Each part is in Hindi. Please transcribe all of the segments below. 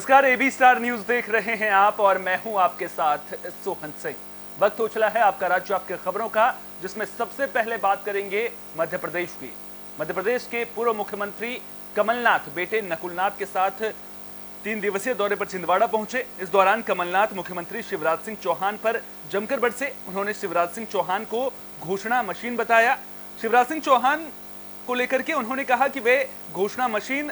नमस्कार, एबी स्टार न्यूज देख रहे हैं आप और मैं हूं आपके साथ सोहन सिंह। वक्त हो चला है आपका राज्य आपके खबरों का, जिसमें सबसे पहले बात करेंगे मध्य प्रदेश की। मध्य प्रदेश के पूर्व मुख्यमंत्री कमलनाथ बेटे नकुलनाथ के साथ 3 दिवसीय दौरे पर छिंदवाड़ा पहुंचे। इस दौरान कमलनाथ मुख्यमंत्री शिवराज सिंह चौहान पर जमकर बरसे। उन्होंने शिवराज सिंह चौहान को घोषणा मशीन बताया। शिवराज सिंह चौहान को लेकर के उन्होंने कहा कि वे घोषणा मशीन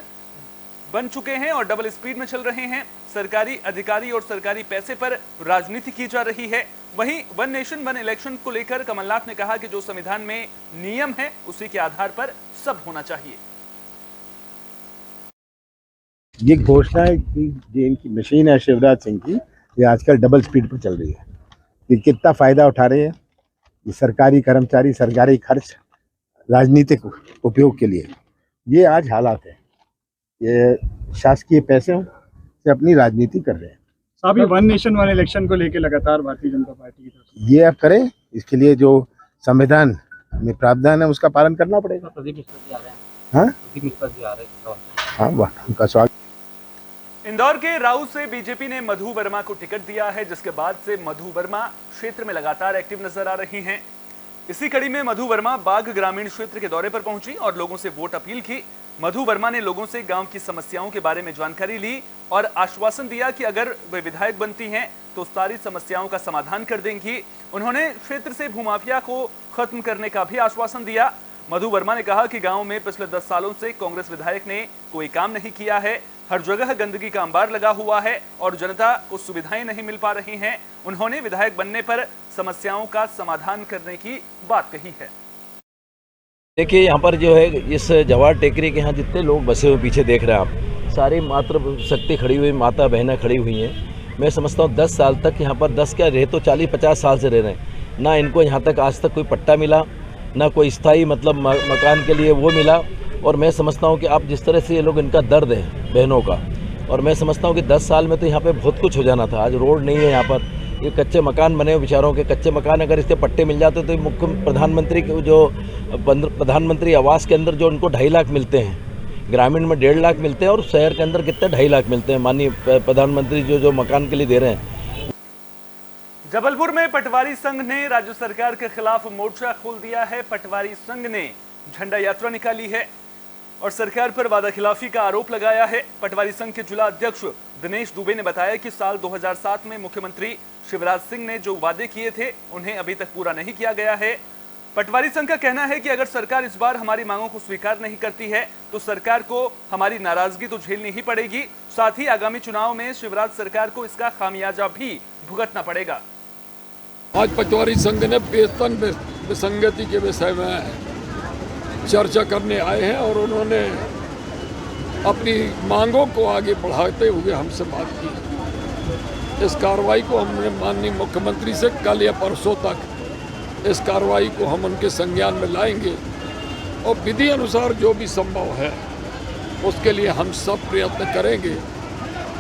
बन चुके हैं और डबल स्पीड में चल रहे हैं। सरकारी अधिकारी और सरकारी पैसे पर राजनीति की जा रही है। वहीं वन नेशन वन इलेक्शन को लेकर कमलनाथ ने कहा कि जो संविधान में नियम है उसी के आधार पर सब होना चाहिए। ये घोषणा की जो इनकी मशीन है शिवराज सिंह की, ये आजकल डबल स्पीड पर चल रही है। ये कितना फायदा उठा रहे हैं ये सरकारी कर्मचारी, सरकारी खर्च राजनीतिक उपयोग के लिए। ये आज हालात है, ये शासकीय पैसे से अपनी राजनीति कर रहे हैं। साहब, ये वन नेशन वन इलेक्शन को लेकर लगातार भारतीय जनता पार्टी की तरफ से ये अब करें, इसके लिए जो संविधान में प्रावधान है उसका पालन करना पड़ेगा। प्रदीप मिश्रा जी आ रहे हैं। हाँ, प्रदीप मिश्रा जी आ रहे हैं। हाँ, उनका स्वागत। इंदौर के राऊ से बीजेपी ने मधु वर्मा को टिकट दिया है, जिसके बाद से मधु वर्मा क्षेत्र में लगातार एक्टिव नजर आ रही हैं। इसी कड़ी में मधु वर्मा बाग ग्रामीण क्षेत्र के दौरे पर पहुंची और लोगों से वोट अपील की। मधु वर्मा ने लोगों से गांव की समस्याओं के बारे में जानकारी ली और आश्वासन दिया कि अगर वे विधायक बनती हैं तो सारी समस्याओं का समाधान कर देंगी। उन्होंने क्षेत्र से भूमाफिया को खत्म करने का भी आश्वासन दिया। मधु वर्मा ने कहा कि गांव में पिछले 10 सालों से कांग्रेस विधायक ने कोई काम नहीं किया है। हर जगह गंदगी का अंबार लगा हुआ है और जनता को सुविधाएं नहीं मिल पा रही हैं। उन्होंने विधायक बनने पर समस्याओं का समाधान करने की बात कही है। देखिए, यहाँ पर जो है इस जवाहर टेकरी के यहाँ जितने लोग बसे हुए पीछे देख रहे हैं आप, सारी मातृ शक्ति खड़ी हुई, माता बहनें खड़ी हुई हैं। मैं समझता हूँ 10 साल तक यहाँ पर 10 क्या रहे तो 40-50 साल से रह रहे हैं। ना इनको यहाँ तक आज तक कोई पट्टा मिला, ना कोई स्थायी मतलब मकान के लिए वो मिला। और मैं समझता हूँ कि आप जिस तरह से ये लोग, इनका दर्द है बहनों का, और मैं समझता हूँ कि 10 साल में तो यहाँ पर बहुत कुछ हो जाना था। आज रोड नहीं है यहाँ पर, ये कच्चे मकान बने हुए बेचारों के। कच्चे मकान अगर इसके पट्टे मिल जाते तो मुख्य प्रधानमंत्री के जो प्रधानमंत्री आवास के अंदर जो उनको 2.5 लाख मिलते हैं, ग्रामीण में 1.5 लाख मिलते हैं और शहर के अंदर कितने 2.5 लाख मिलते हैं माननीय प्रधानमंत्री जो मकान के लिए दे रहे हैं। जबलपुर में पटवारी संघ ने राज्य सरकार के खिलाफ मोर्चा खोल दिया है। पटवारी संघ ने झंडा यात्रा निकाली है और सरकार पर वादाखिलाफी का आरोप लगाया है। पटवारी संघ के जिला अध्यक्ष दिनेश दुबे ने बताया कि साल 2007 में मुख्यमंत्री शिवराज सिंह ने जो वादे किए थे उन्हें अभी तक पूरा नहीं किया गया है। पटवारी संघ का कहना है कि अगर सरकार इस बार हमारी मांगों को स्वीकार नहीं करती है तो सरकार को हमारी नाराजगी तो झेलनी ही पड़ेगी। साथ ही आगामी चुनाव में शिवराज सरकार को इसका खामियाजा भी भुगतना पड़ेगा। आज पटवारी संघ ने वेतन विसंगति के विषय में चर्चा करने आए हैं और उन्होंने अपनी मांगों को आगे बढ़ाते हुए हमसे बात की। इस कार्रवाई को हमने माननीय मुख्यमंत्री से कल या परसों तक इस कार्रवाई को हम उनके संज्ञान में लाएंगे और विधि अनुसार जो भी संभव है उसके लिए हम सब प्रयत्न करेंगे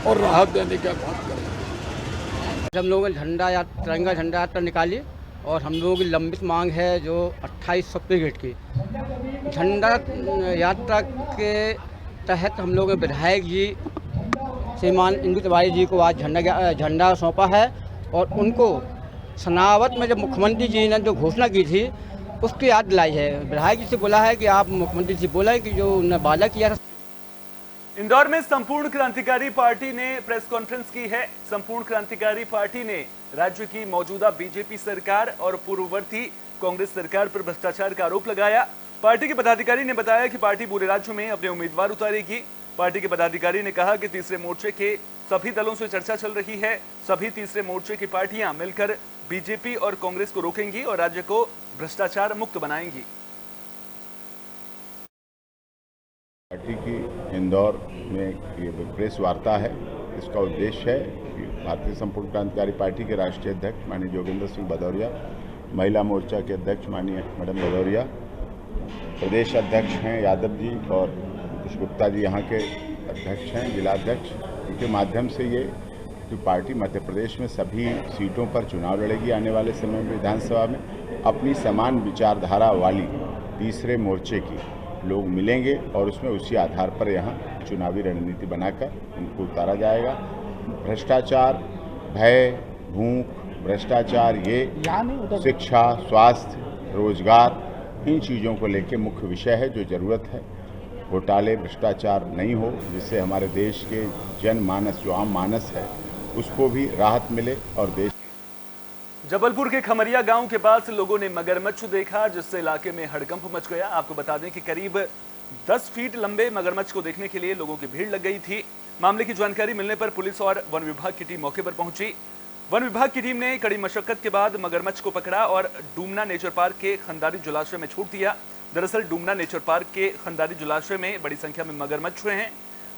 और राहत देने की बात करेंगे। हम लोगों ने तिरंगा झंडा यात्रा निकाली और हम लोगों की लंबित मांग है जो 2800 ब्रिगेड की झंडा यात्रा के तहत हम लोगों ने विधायक जी श्रीमान इंदु तिवारी जी को आज झंडा सौंपा है और उनको सनावत में जब मुख्यमंत्री जी ने जो घोषणा की थी उसकी याद दिलाई है। विधायक जी से बोला है कि आप मुख्यमंत्री जी बोला है कि जो उन्होंने वादा किया था। इंदौर में संपूर्ण क्रांतिकारी पार्टी ने प्रेस कॉन्फ्रेंस की है। संपूर्ण क्रांतिकारी पार्टी ने राज्य की मौजूदा बीजेपी सरकार और पूर्ववर्ती कांग्रेस सरकार पर भ्रष्टाचार का आरोप लगाया। पार्टी के पदाधिकारी ने बताया कि पार्टी पूरे राज्य में अपने उम्मीदवार उतारेगी। पार्टी के पदाधिकारी ने कहा कि तीसरे मोर्चे के सभी दलों से चर्चा चल रही है। सभी तीसरे मोर्चे की पार्टियां मिलकर बीजेपी और कांग्रेस को रोकेंगी और राज्य को भ्रष्टाचार मुक्त बनाएंगी। पार्टी की इंदौर में ये प्रेस वार्ता है। इसका उद्देश्य है कि भारतीय संपूर्ण क्रांतिकारी पार्टी के राष्ट्रीय अध्यक्ष माननीय जोगेंद्र सिंह भदौरिया, महिला मोर्चा के अध्यक्ष माननीय मैडम भदौरिया, प्रदेश अध्यक्ष हैं यादव जी और कुछ गुप्ता जी यहाँ के अध्यक्ष हैं, जिला अध्यक्ष। इनके माध्यम से ये कि पार्टी मध्य प्रदेश में सभी सीटों पर चुनाव लड़ेगी आने वाले समय में विधानसभा में। अपनी समान विचारधारा वाली तीसरे मोर्चे की लोग मिलेंगे और उसमें उसी आधार पर यहाँ चुनावी रणनीति बनाकर उनको उतारा जाएगा। भ्रष्टाचार, भय, भूख, भ्रष्टाचार, ये शिक्षा, स्वास्थ्य, रोजगार, इन चीज़ों को लेकर मुख्य विषय है। जो ज़रूरत है घोटाले, भ्रष्टाचार नहीं हो, जिससे हमारे देश के जनमानस, जो आम मानस है, उसको भी राहत मिले और देश। जबलपुर के खमरिया गांव के पास लोगों ने मगरमच्छ देखा, जिससे इलाके में हड़कंप मच गया। आपको बता दें कि करीब 10 फीट लंबे मगरमच्छ को देखने के लिए लोगों की भीड़ लग गई थी। मामले की जानकारी मिलने पर पुलिस और वन विभाग की टीम मौके पर पहुंची। वन विभाग की टीम ने कड़ी मशक्कत के बाद मगरमच्छ को पकड़ा और डूमना नेचर पार्क के खंदारी जलाशय में छोड़ दिया। दरअसल डूमना नेचर पार्क के खंदारी जलाशय में बड़ी संख्या में मगरमच्छ हुए हैं।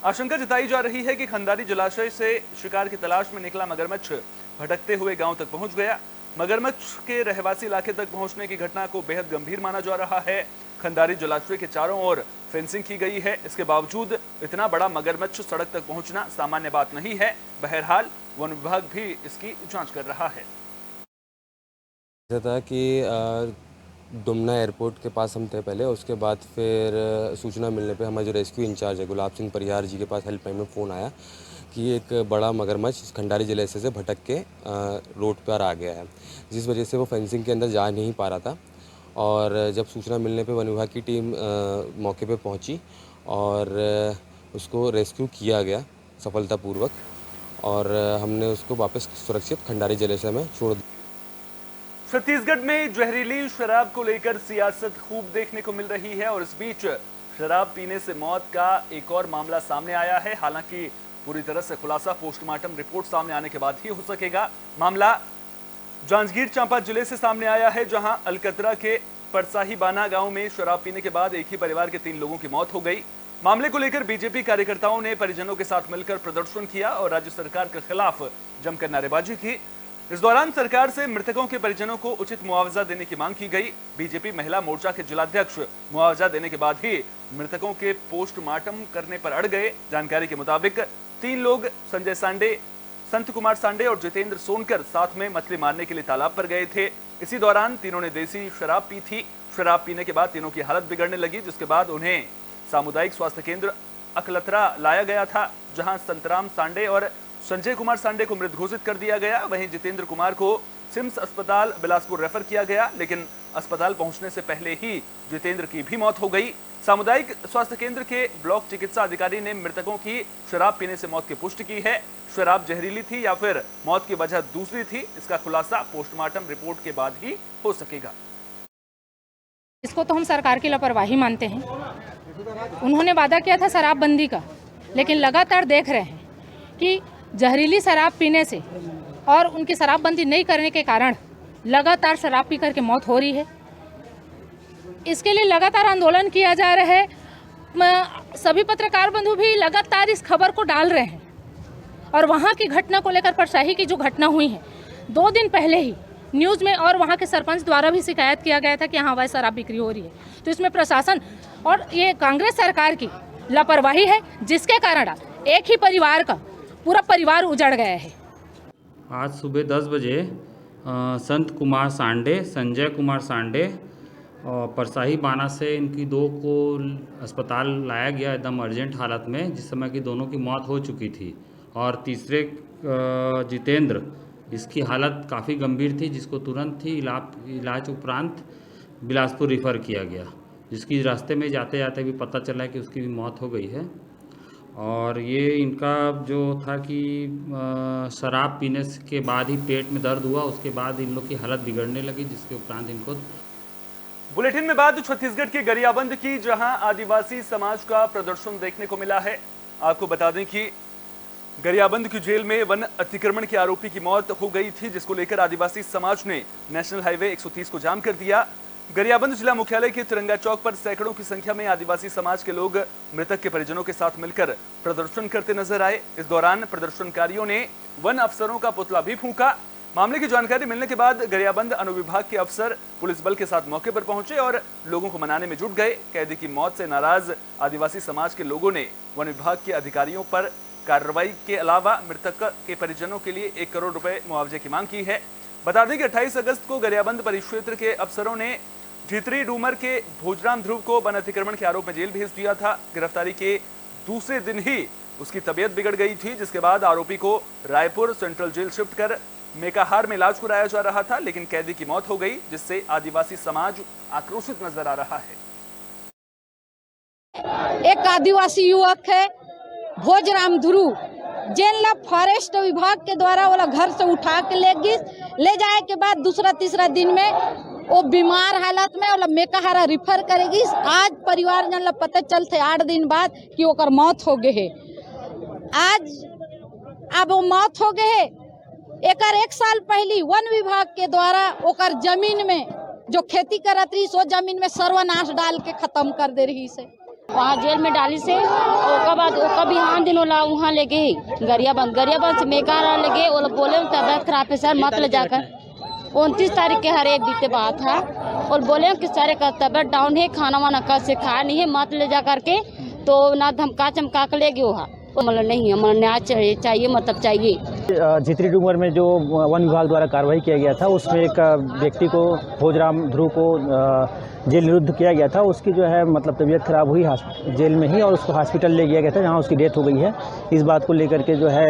आशंका जताई जा रही है कि खंदारी जलाशय से शिकार की तलाश में निकला मगरमच्छ भटकते हुए गांव तक पहुंच गया। मगरमच्छ के रहवासी इलाके तक पहुंचने की घटना को बेहद गंभीर माना जा रहा है। खंदारी जलाशय के चारों ओर फेंसिंग की गई है। इसके बावजूद इतना बड़ा मगरमच्छ सड़क तक पहुंचना सामान्य बात नहीं है। बहरहाल वन विभाग भी इसकी जांच कर रहा है। था कि डुमना एयरपोर्ट के पास हम थे पहले, उसके बाद फिर सूचना मिलने पे हमारे जो रेस्क्यू इंचार्ज है गुलाब सिंह परिहार जी के पास हेल्पलाइन में फ़ोन आया कि एक बड़ा मगरमच्छ खंडारी जलाशय से भटक के रोड पर आ गया है, जिस वजह से वो फेंसिंग के अंदर जा नहीं पा रहा था। और जब सूचना मिलने पे वन विभाग की टीम मौके पे पहुंची और उसको रेस्क्यू किया गया सफलतापूर्वक, और हमने उसको वापस सुरक्षित खंडारी जलाशय में छोड़ दिया। छत्तीसगढ़ में जहरीली शराब को लेकर सियासत खूब देखने को मिल रही है और इस बीच शराब पीने से मौत का एक और मामला सामने आया है। हालांकि पूरी तरह से खुलासा पोस्टमार्टम रिपोर्ट सामने आने के बाद ही हो सकेगा। मामला जांजगीर चांपा जिले से सामने आया है, जहां अलकतरा के परसाही बाना गांव में शराब पीने के बाद एक ही परिवार के 3 लोगों की मौत हो गई। मामले को लेकर बीजेपी कार्यकर्ताओं ने परिजनों के साथ मिलकर प्रदर्शन किया और राज्य सरकार के खिलाफ जमकर नारेबाजी की। इस दौरान सरकार से मृतकों के परिजनों को उचित मुआवजा देने की मांग की गई। बीजेपी महिला मोर्चा के जिलाध्यक्ष मुआवजा देने के बाद ही मृतकों के पोस्टमार्टम करने पर अड़ गए। जानकारी के मुताबिक 3 लोग संजय सांडे, संत कुमार सांडे और जितेंद्र सोनकर साथ में मछली मारने के लिए तालाब पर गए थे। इसी दौरान तीनों ने देसी शराब पी थी। शराब पीने के बाद तीनों की हालत बिगड़ने लगी, जिसके बाद उन्हें सामुदायिक स्वास्थ्य केंद्र अकलतरा लाया गया था, जहां संतराम सांडे और संजय कुमार सांडे को मृत घोषित कर दिया गया। वहीं जितेंद्र कुमार को सिम्स अस्पताल बिलासपुर रेफर किया गया, लेकिन अस्पताल पहुंचने से पहले ही जितेंद्र की भी मौत हो गई। सामुदायिक स्वास्थ्य केंद्र के ब्लॉक चिकित्सा अधिकारी ने मृतकों की शराब पीने से मौत की पुष्टि की है। शराब जहरीली थी या फिर मौत की वजह दूसरी थी, इसका खुलासा पोस्टमार्टम रिपोर्ट के बाद ही हो सकेगा। इसको तो हम सरकार की लापरवाही मानते हैं। उन्होंने वादा किया था शराबबंदी का, लेकिन लगातार देख रहे हैं कि जहरीली शराब पीने से और उनकी शराबबंदी नहीं करने के कारण लगातार शराब पी करके मौत हो रही है। इसके लिए लगातार आंदोलन किया जा रहा है। सभी पत्रकार बंधु भी लगातार इस खबर को डाल रहे हैं और वहाँ की घटना को लेकर परसाही की जो घटना हुई है 2 दिन पहले ही न्यूज़ में और वहाँ के सरपंच द्वारा भी शिकायत किया गया था कि यहाँ अवैध शराब बिक्री हो रही है। तो इसमें प्रशासन और ये कांग्रेस सरकार की लापरवाही है, जिसके कारण एक ही परिवार का पूरा परिवार उजड़ गया है। आज सुबह 10 बजे संत कुमार सांडे, संजय कुमार सांडे और परसाही बाना से इनकी 2 को अस्पताल लाया गया एकदम अर्जेंट हालत में, जिस समय की दोनों की मौत हो चुकी थी। और तीसरे जितेंद्र, इसकी हालत काफ़ी गंभीर थी, जिसको तुरंत ही इलाज उपरांत बिलासपुर रेफर किया गया, जिसकी रास्ते में जाते जाते भी पता चला कि उसकी भी मौत हो गई है। और ये इनका जो था कि शराब पीने के बाद ही पेट में दर्द हुआ, उसके बाद इन लोग की हालत बिगड़ने लगी, जिसके उपरांत इनको। बुलेटिन में बात छत्तीसगढ़ के गरियाबंद की, जहां आदिवासी समाज का प्रदर्शन देखने को मिला है। आपको बता दें कि गरियाबंद की जेल में वन अतिक्रमण के आरोपी की मौत हो गई थी, जिसको लेकर आदिवासी समाज ने नेशनल हाईवे 130 को जाम कर दिया। गरियाबंद जिला मुख्यालय के तिरंगा चौक पर सैकड़ों की संख्या में आदिवासी समाज के लोग मृतक के परिजनों के साथ मिलकर प्रदर्शन करते नजर आए। इस दौरान प्रदर्शनकारियों ने वन अफसरों का पुतला भी फूंका। मामले की जानकारी मिलने के बाद गरियाबंद अनुविभाग के अफसर पुलिस बल के साथ मौके पर पहुंचे और लोगों को मनाने में जुट गए। कैदी की मौत से नाराज आदिवासी समाज के लोगों ने वन विभाग के अधिकारियों पर कार्रवाई के अलावा मृतक के परिजनों के लिए 1 करोड़ रुपए मुआवजे की मांग की है। बता दें कि 28 अगस्त को गरियाबंद परिक्षेत्र के अफसरों ने ढितरी डूमर के भोजराम ध्रुव को वन अतिक्रमण के आरोप में जेल भेज दिया था। गिरफ्तारी के दूसरे दिन ही उसकी तबीयत बिगड़ गई थी, जिसके बाद आरोपी को रायपुर सेंट्रल जेल शिफ्ट कर मेकाहार में इलाज कराया जा रहा था, लेकिन कैदी की मौत हो गई, जिससे आदिवासी समाज आक्रोशित नजर आ रहा है। एक आदिवासी युवक है भोजराम ध्रुव, जेल फॉरेस्ट विभाग के द्वारा वाला घर से उठा के ले जाए के बाद दूसरा तीसरा दिन में वो बीमार हालत में वाला मेकाहारा रिफर करेगी। आज परिवार जन ला पता चलते 8 दिन बाद कि ओकर मौत हो गए है। आज अब वो मौत हो गए है। एकर 1 साल पहली वन विभाग के द्वारा ओकर जमीन में जो खेती करत रही सो जमीन में सर्वनाश डाल के खत्म कर दे रही से। वहाँ जेल में डाली से ओकर बाद ओकर बिहान दिन ओला वहाँ ले गए गरियाबंद से मेकाहारा ले गए। ओला बोले तबियत खराब है सर मत ले जाकर। 29 तारीख के हर एक बीते बात है और बोले कि सारे का तबियत डाउन है, खाना वाना कल से खाया नहीं है, मत ले जा करके। तो ना धमका चमका के ले गए वहाँ। मतलब नहीं हमारा न्याय चाहिए मतलब चाहिए। जितरी डूंगर में जो वन विभाग द्वारा कार्रवाई किया गया था उसमें एक व्यक्ति को भोजराम ध्रुव को जेल निरुद्ध किया गया था। उसकी जो है मतलब तबीयत खराब हुई जेल में ही और उसको हॉस्पिटल ले गया गया था जहां उसकी डेथ हो गई है। इस बात को लेकर के जो है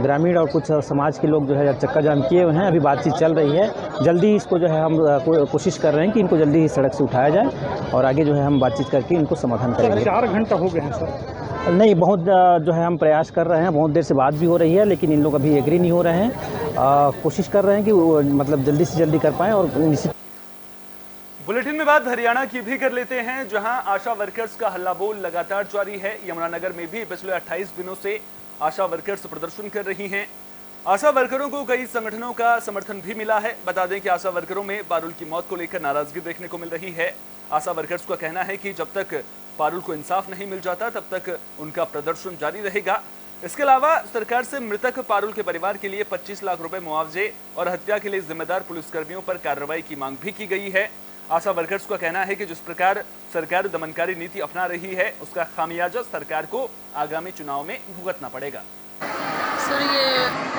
ग्रामीण और कुछ समाज के लोग जो है चक्का जाम किए हुए हैं। अभी बातचीत चल रही है, जल्दी इसको जो है हम कोशिश कर रहे हैं कि इनको जल्दी ही सड़क से उठाया जाए और आगे जो है हम बातचीत करके इनको समाधान करेंगे। 4 घंटा हो गए हैं सर। नहीं, बहुत जो है हम प्रयास कर रहे हैं, बहुत देर से बात भी हो रही है लेकिन इन लोग अभी एग्री नहीं हो रहे हैं। कोशिश कर रहे हैं कि वो मतलब जल्दी से जल्दी कर पाएँ और निश्चित। बुलेटिन में बात हरियाणा की भी कर लेते हैं, जहां आशा वर्कर्स का हल्ला बोल लगातार जारी है। यमुनानगर में भी पिछले 28 दिनों से आशा वर्कर्स प्रदर्शन कर रही हैं। आशा वर्करों को कई संगठनों का समर्थन भी मिला है। बता दें कि आशा वर्करों में पारुल की मौत को लेकर नाराजगी देखने को मिल रही है। आशा वर्कर्स का कहना है कि जब तक पारुल को इंसाफ नहीं मिल जाता तब तक उनका प्रदर्शन जारी रहेगा। इसके अलावा सरकार से मृतक पारुल के परिवार के लिए 25 लाख रुपए मुआवजे और हत्या के लिए जिम्मेदार पुलिसकर्मियों पर कार्रवाई की मांग भी की गई है। आशा वर्कर्स का कहना है कि जिस प्रकार सरकार दमनकारी नीति अपना रही है उसका खामियाजा सरकार को आगामी चुनाव में भुगतना पड़ेगा। सर, ये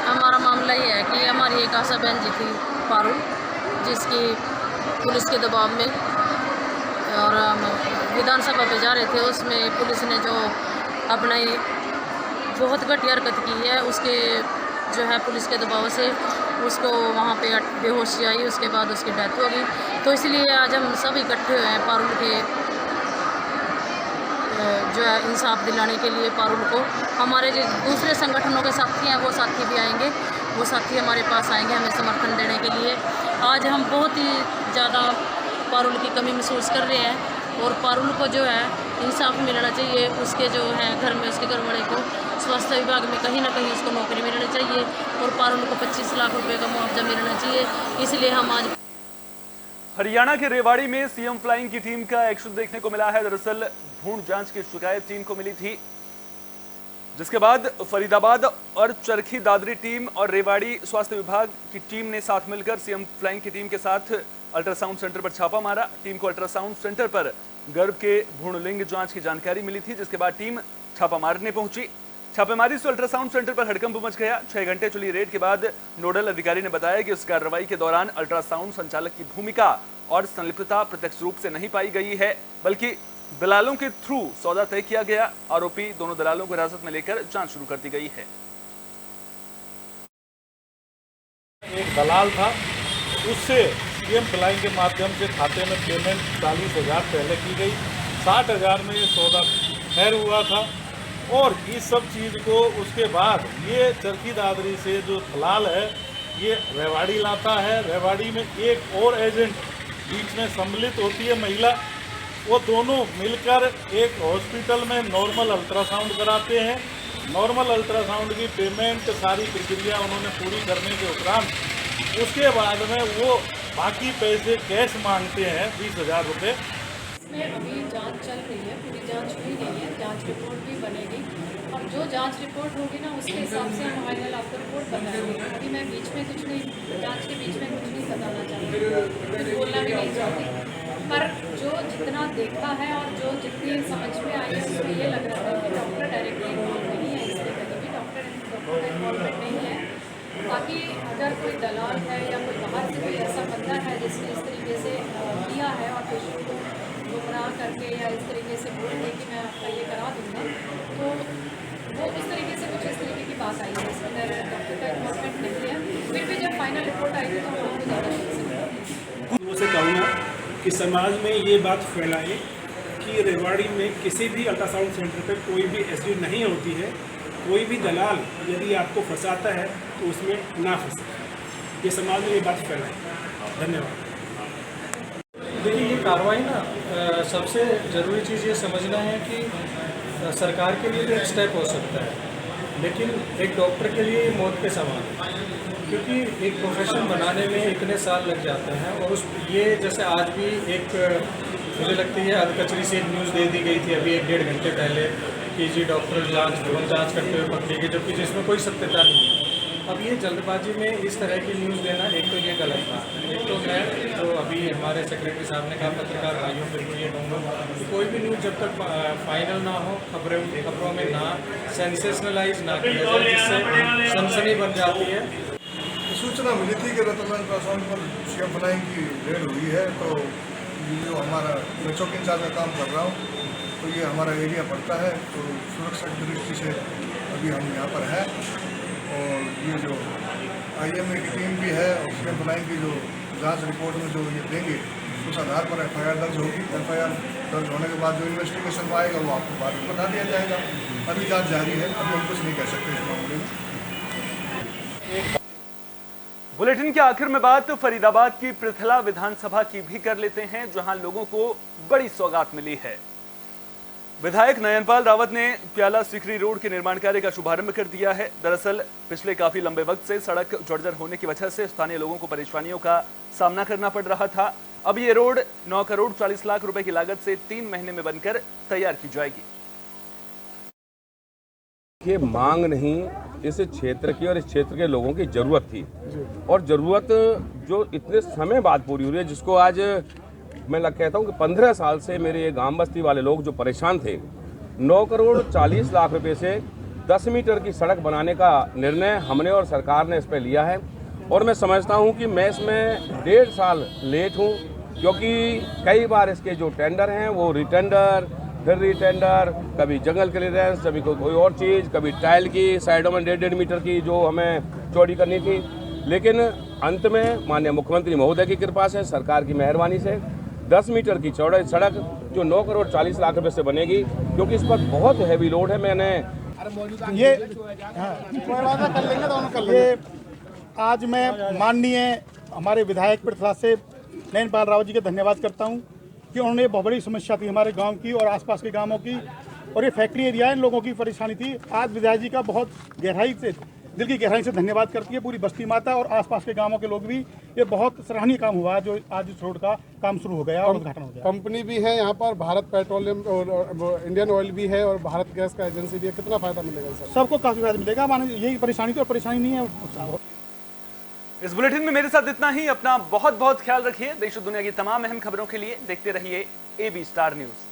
हमारा मामला ये है कि हमारी एक आशा बहन जी थी पारुल, जिसकी पुलिस के दबाव में और विधानसभा पे जा रहे थे, उसमें पुलिस ने जो अपना बहुत घटिया हरकत की है, उसके जो है पुलिस के दबाव से उसको वहाँ पे बेहोशी आई, उसके बाद उसकी डेथ हो गई। तो इसलिए आज हम सब इकट्ठे हुए हैं पारुल के जो है इंसाफ दिलाने के लिए। पारुल को हमारे जो दूसरे संगठनों के साथी हैं वो साथी भी आएंगे, वो साथी हमारे पास आएंगे हमें समर्थन देने के लिए। आज हम बहुत ही ज़्यादा पारुल की कमी महसूस कर रहे हैं और पारुल को जो है इंसाफ मिलना चाहिए। उसके जो है घर में उसके घर वाले को स्वास्थ्य विभाग में कहीं ना कहीं उसको नौकरी मिलनी चाहिए और पारुल को 25 लाख रुपए का मुआवजा मिलना चाहिए। इसलिए हम आज हरियाणा के रेवाड़ी में सीएम फ्लाइंग की टीम का एक्शन देखने को मिला है। दरअसल भ्रूण जांच की शिकायत टीम को मिली थी, जिसके बाद फरीदाबाद और चरखी दादरी टीम और रेवाड़ी स्वास्थ्य विभाग की टीम ने साथ मिलकर सीएम फ्लाइंग की टीम के साथ अल्ट्रासाउंड सेंटर पर छापा मारा। टीम को अल्ट्रासाउंड सेंटर पर गर्भ के भ्रूणलिंग जांच की जानकारी मिली थी, जिसके बाद टीम छापा मारने पहुंची। छापेमारी से अल्ट्रासाउंड सेंटर पर हड़कंप मच गया। 6 घंटे चली रेड के बाद नोडल अधिकारी ने बताया कि इस कार्रवाई के दौरान अल्ट्रासाउंड संचालक की भूमिका और संलिप्तता प्रत्यक्ष रूप से नहीं पाई गई है, बल्कि दलालों के थ्रू सौदा तय किया गया। आरोपी दोनों दलालों को हिरासत में लेकर जांच शुरू कर दी गई है। एक दलाल था, उससे सीएम फ्लाइंग के माध्यम से खाते में पेमेंट 40,000 पहले की गई, 60,000 में ये सौदा खैर हुआ था। और इस सब चीज़ को उसके बाद ये चरखी दादरी से जो दलाल है ये रेवाड़ी लाता है। रेवाड़ी में एक और एजेंट बीच में सम्मिलित होती है महिला, वो दोनों मिलकर एक हॉस्पिटल में नॉर्मल अल्ट्रासाउंड कराते हैं। नॉर्मल अल्ट्रासाउंड की पेमेंट सारी प्रक्रिया उन्होंने पूरी करने के उपरांत उसके बाद में वो बाकी पैसे कैश मांगते हैं 20,000 रुपये। इसमें अभी जांच चल रही है, पूरी जांच हुई नहीं है, जांच रिपोर्ट भी बनेगी। अब जो जांच रिपोर्ट होगी ना उसके हिसाब से हम फाइनल आपको रिपोर्ट बताएंगे। अभी मैं बीच में कुछ नहीं, जांच के बीच में कुछ नहीं बताना चाहती, कुछ बोलना भी नहीं चाहती। पर जो जितना देखा है और जो जितनी समझ में आई है उसमें ये लग रहा है कि डॉक्टर डायरेक्टली इन्वॉल्व नहीं है, इसलिए कहीं भी डॉक्टर का इन्वॉल्वमेंट नहीं है। बाकी अगर कोई दलाल है या कोई बाहर से कोई ऐसा बंदा है जिसने इस तरीके से किया है और पेशेंट को गुमराह करके या इस तरीके से बोल के कि मैं आपका ये करा दूँगा, तो वो उस तरीके से कुछ इस तरीके की बात आई है। इसमें मेरे डॉक्टर का इन्वॉल्वमेंट नहीं है। फिर भी जब फाइनल रिपोर्ट आई थी तो हम लोगों को ज़्यादा लोगों से कहूँगा कि समाज में ये बात फैलाए कि रेवाड़ी में किसी भी अल्ट्रासाउंड सेंटर पर कोई भी एसडी नहीं होती है। कोई भी दलाल यदि आपको फंसाता है तो उसमें ना फंसे। ये समाज में ये बात फैलाए। धन्यवाद। देखिए, ये कार्रवाई ना सबसे ज़रूरी चीज़ ये समझना है कि सरकार के लिए तो एक स्टेप हो सकता है, लेकिन एक डॉक्टर के लिए मौत के समान है, क्योंकि एक प्रोफेशन बनाने में इतने साल लग जाते हैं। और ये जैसे आज भी एक मुझे लगती है अधकचरी से एक न्यूज़ दे दी गई थी अभी 1-1.5 घंटे पहले कि जी डॉक्टर जांच करते हुए पकड़े गए, जबकि जिसमें कोई सत्यता नहीं है। अब ये जल्दबाजी में इस तरह की न्यूज़ देना, एक तो ये गलत था। एक तो मैं तो अभी हमारे सेक्रेटरी साहब ने कहा पत्रकार भाइयों को ये कहूँगा कि कोई भी न्यूज़ जब तक फाइनल ना हो, खबरों में ना सेंसेशनलाइज ना किया जाए, जिससे सनसनी बन जाती है। सूचना मिली थी कि रतन अल्ट्रासाउंड पर सीएम फ्लाइंग की रेड हुई है, तो जो हमारा मैं चौकी इंचार्ज का काम कर रहा हूँ, तो ये हमारा एरिया पड़ता है, तो सुरक्षा की दृष्टि से अभी हम यहाँ पर हैं। और ये जो IMA की टीम भी है और सीएम फ्लाइंग की जो जांच रिपोर्ट में जो ये देंगे, उस आधार पर FIR दर्ज होगी। FIR दर्ज होने के बाद जो इन्वेस्टिगेशन आएगा वो आपको बाद में बता दिया जाएगा। अभी जाँच जारी है, अभी हम कुछ नहीं कह सकते इस मामले में। बुलेटिन के आखिर में बात फरीदाबाद की पृथला विधानसभा की भी कर लेते हैं, जहां लोगों को बड़ी सौगात मिली है। विधायक नयनपाल रावत ने प्याला सिकरी रोड के निर्माण कार्य का शुभारंभ कर दिया है। दरअसल पिछले काफी लंबे वक्त से सड़क जर्जर होने की वजह से स्थानीय लोगों को परेशानियों का सामना करना पड़ रहा था। अब ये रोड 9 करोड़ 40 लाख रुपए की लागत से 3 महीने में बनकर तैयार की जाएगी। ये मांग नहीं, इस क्षेत्र की और इस क्षेत्र के लोगों की जरूरत थी, और जरूरत जो इतने समय बाद पूरी हो रही है, जिसको आज मैं कहता हूँ कि 15 साल से मेरे ये गांव बस्ती वाले लोग जो परेशान थे, 9 करोड़ 40 लाख रुपए से 10 मीटर की सड़क बनाने का निर्णय हमने और सरकार ने इस पर लिया है। और मैं समझता हूँ कि मैं इसमें 1.5 साल लेट हूँ, क्योंकि कई बार इसके जो टेंडर हैं वो रिटेंडर, फिर रिटेंडर, कभी जंगल क्लियरेंस, कभी कोई और चीज़, कभी टाइल की साइडों में 1.5 मीटर की जो हमें चौड़ी करनी थी। लेकिन अंत में माननीय मुख्यमंत्री महोदय की कृपा से, सरकार की मेहरबानी से 10 मीटर की चौड़ाई सड़क जो 9 करोड़ 40 लाख रुपए से बनेगी, क्योंकि इस पर बहुत हैवी लोड है। मैंने ये आज मैं माननीय हमारे विधायक पृथला से नयनपाल रावत जी का धन्यवाद करता हूँ कि उन्होंने बहुत बड़ी समस्या थी हमारे गांव की और आसपास के गांवों की, और ये फैक्ट्री एरिया है, इन लोगों की परेशानी थी। आज विधायक जी का बहुत गहराई से, दिल की गहराई से धन्यवाद करती है पूरी बस्ती माता और आसपास के गांवों के लोग भी। ये बहुत सराहनीय काम हुआ जो आज इस रोड का काम शुरू हो गया और उद्घाटन हो गया। कंपनी भी है यहाँ पर, भारत पेट्रोलियम और इंडियन ऑयल भी है और भारत गैस का एजेंसी भी है। कितना फायदा मिलेगा सर? सबको काफी फायदा मिलेगा। माने यही परेशानी थी और परेशानी नहीं है। इस बुलेटिन में मेरे साथ इतना ही। अपना बहुत बहुत ख्याल रखिए। देश और दुनिया की तमाम अहम खबरों के लिए देखते रहिए AB स्टार न्यूज।